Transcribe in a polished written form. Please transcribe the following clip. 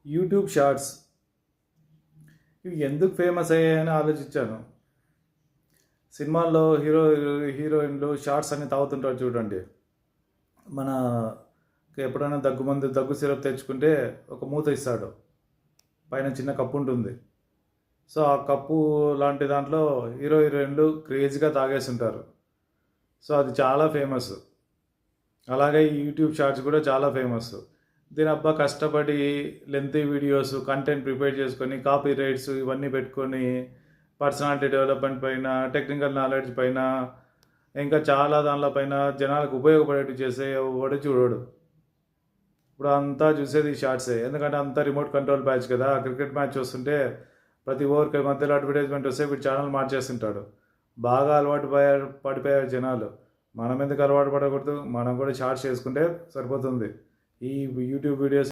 YouTube shorts ఇవి ఎందుకు famous అయ్యాయని ఆలోచించాను. సినిమాల్లో హీరోయిన్లు షార్ట్స్ అన్ని తాగుతుంటారు చూడండి. మన ఎప్పుడైనా దగ్గు సిరప్ తెచ్చుకుంటే ఒక మూత ఇస్తాడు, పైన చిన్న కప్పు ఉంటుంది. సో ఆ కప్పు లాంటి దాంట్లో హీరోయిన్లు క్రేజీగా తాగేస్తుంటారు. సో అది చాలా ఫేమస్. అలాగే యూట్యూబ్ షార్ట్స్ కూడా చాలా ఫేమస్. దీని అబ్బా కష్టపడి లెంతీ వీడియోస్ కంటెంట్ ప్రిపేర్ చేసుకొని కాపీ రైట్స్ ఇవన్నీ పెట్టుకొని పర్సనాలిటీ డెవలప్మెంట్ పైన, టెక్నికల్ నాలెడ్జ్ పైన, ఇంకా చాలా దానిపైన జనాలకు ఉపయోగపడేట్టు చేసే ఎవడు చూడడు. ఇప్పుడు అంతా చూసేది ఈ షార్ట్సే. ఎందుకంటే అంతా రిమోట్ కంట్రోల్ బ్యాచ్ కదా. క్రికెట్ మ్యాచ్ వస్తుంటే ప్రతి ఓవర్కి మధ్యలో అడ్వర్టైజ్మెంట్ వస్తే వీడు ఛానల్ మార్చేస్తుంటాడు. బాగా పడిపోయారు జనాలు. మనం ఎందుకు అలవాటు పడకూడదు? మనం కూడా షార్ట్స్ చేసుకుంటే సరిపోతుంది. ఈ యూట్యూబ్ వీడియోస్